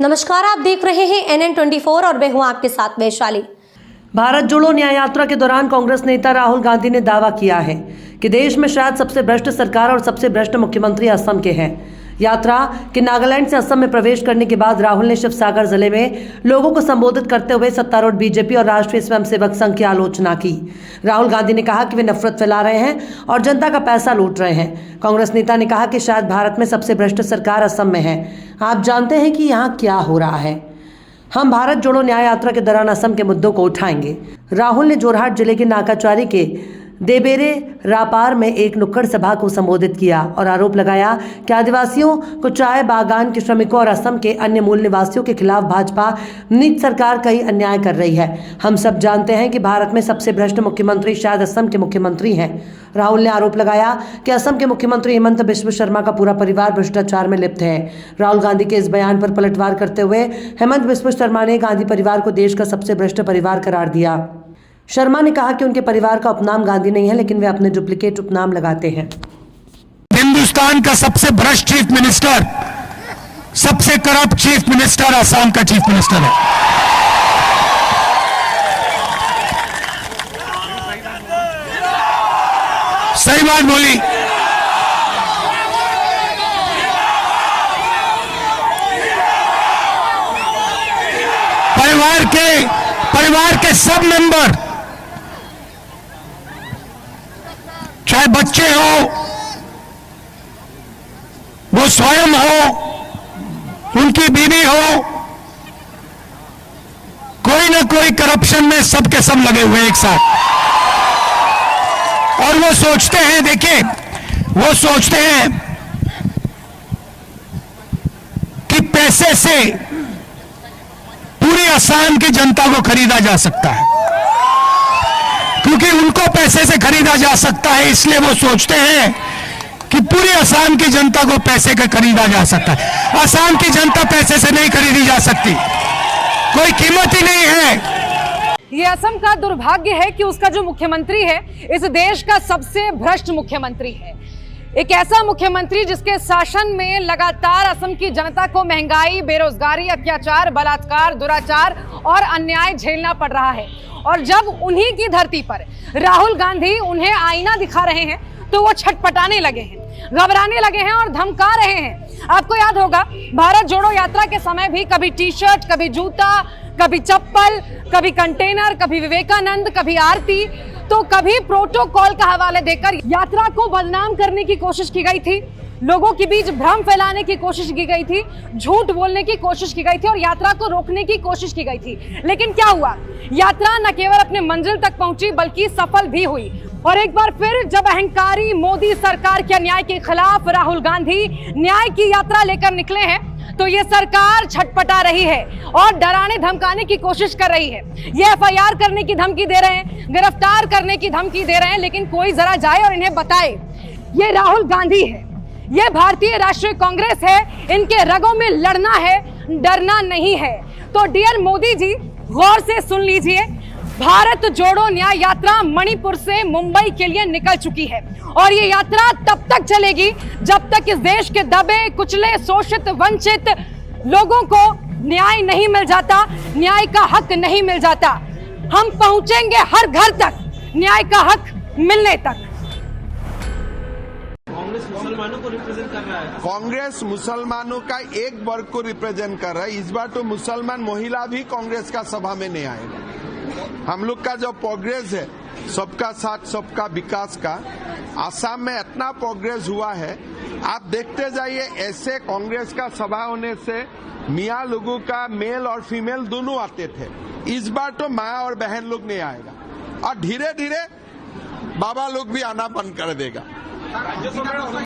नमस्कार, आप देख रहे हैं NN24 और मैं हूं आपके साथ वैशाली। भारत जोड़ो न्याय यात्रा के दौरान कांग्रेस नेता राहुल गांधी ने दावा किया है कि देश में शायद सबसे भ्रष्ट सरकार और सबसे भ्रष्ट मुख्यमंत्री असम के हैं। यात्रा के नागालैंड से असम में प्रवेश करने के बाद राहुल ने शिवसागर जिले में लोगों को संबोधित करते हुए सत्तारूढ़ बीजेपी और राष्ट्रीय स्वयंसेवक संघ की आलोचना की। राहुल गांधी ने कहा कि वे नफरत फैला रहे हैं और जनता का पैसा लूट रहे हैं। कांग्रेस नेता ने कहा कि शायद भारत में सबसे भ्रष्ट सरकार असम में है। आप जानते हैं कि यहाँ क्या हो रहा है। हम भारत जोड़ो न्याय यात्रा के दौरान असम के मुद्दों को उठाएंगे। राहुल ने जोरहाट जिले के नाकाचारी के देबेरे रापार में एक नुक्कड़ सभा को संबोधित किया और आरोप लगाया कि आदिवासियों को चाय बागान के श्रमिकों और असम के अन्य मूल निवासियों के खिलाफ भाजपा नीति सरकार कई अन्याय कर रही है। हम सब जानते हैं कि भारत में सबसे भ्रष्ट मुख्यमंत्री शायद असम के मुख्यमंत्री हैं। राहुल ने आरोप लगाया कि असम के मुख्यमंत्री हेमंत बिस्व शर्मा का पूरा परिवार भ्रष्टाचार में लिप्त है। राहुल गांधी के इस बयान पर पलटवार करते हुए हेमंत बिस्व शर्मा ने गांधी परिवार को देश का सबसे भ्रष्ट परिवार करार दिया। शर्मा ने कहा कि उनके परिवार का उपनाम गांधी नहीं है, लेकिन वे अपने डुप्लीकेट उपनाम लगाते हैं। हिंदुस्तान का सबसे भ्रष्ट चीफ मिनिस्टर, सबसे करप्ट चीफ मिनिस्टर असम का चीफ मिनिस्टर है। सही बात बोली। परिवार के सब मेंबर, चाहे बच्चे हो, वो स्वयं हो, उनकी बीवी हो, कोई ना कोई करप्शन में सबके सब लगे हुए एक साथ। और वो सोचते हैं, देखिए, वो सोचते हैं कि पैसे से पूरी असम की जनता को खरीदा जा सकता है। क्योंकि उनको पैसे से खरीदा जा सकता है, इसलिए वो सोचते हैं कि पूरी असम की जनता को पैसे का खरीदा जा सकता है। असम की जनता पैसे से नहीं खरीदी जा सकती, कोई कीमत ही नहीं है। ये असम का दुर्भाग्य है कि उसका जो मुख्यमंत्री है इस देश का सबसे भ्रष्ट मुख्यमंत्री है। एक ऐसा मुख्यमंत्री जिसके शासन में लगातार असम की जनता को महंगाई, बेरोजगारी, अत्याचार, बलात्कार, दुराचार और अन्याय झेलना पड़ रहा है। और जब उन्हीं की धरती पर राहुल गांधी उन्हें आईना दिखा रहे हैं तो वो छटपटाने लगे हैं, घबराने लगे हैं और धमका रहे हैं। आपको याद होगा, भारत जोड़ो यात्रा के समय भी कभी टी शर्ट, कभी जूता, कभी चप्पल, कभी कंटेनर, कभी विवेकानंद, कभी आरती, तो कभी प्रोटोकॉल का हवाले देकर यात्रा को बदनाम करने की कोशिश की गई थी, लोगों के बीच भ्रम फैलाने की कोशिश की गई थी, झूठ बोलने की कोशिश की गई थी और यात्रा को रोकने की कोशिश की गई थी। लेकिन क्या हुआ? यात्रा न केवल अपने मंजिल तक पहुंची बल्कि सफल भी हुई। और एक बार फिर जब अहंकारी मोदी सरकार के अन्याय के खिलाफ राहुल गांधी न्याय की यात्रा लेकर निकले हैं तो ये सरकार छटपटा रही है और डराने धमकाने की कोशिश कर रही है। ये FIR करने की धमकी दे रहे हैं, गिरफ्तार करने की धमकी दे रहे हैं, लेकिन कोई जरा जाए और इन्हें बताए ये राहुल गांधी है, ये भारतीय राष्ट्रीय कांग्रेस है, इनके रगों में लड़ना है, डरना नहीं है। तो डियर मोदी जी, गौर से सुन लीजिए, भारत जोड़ो न्याय यात्रा मणिपुर से मुंबई के लिए निकल चुकी है और ये यात्रा तब तक चलेगी जब तक इस देश के दबे, कुचले, शोषित, वंचित लोगों को न्याय नहीं मिल जाता, न्याय का हक नहीं मिल जाता। हम पहुंचेंगे हर घर तक न्याय का हक मिलने तक। कांग्रेस मुसलमानों को रिप्रेजेंट कर रहा है। कांग्रेस मुसलमानों का एक वर्ग को रिप्रेजेंट कर रहा है। इस बार तो मुसलमान महिला भी कांग्रेस का सभा में नहीं आएगा। हम लोग का जो प्रोग्रेस है, सबका साथ सबका विकास का, आसाम में इतना प्रोग्रेस हुआ है, आप देखते जाइए। ऐसे कांग्रेस का सभा होने से मियाँ लोगों का मेल और फीमेल दोनों आते थे। इस बार तो माँ और बहन लोग नहीं आएगा और धीरे धीरे बाबा लोग भी आना बंद कर देगा।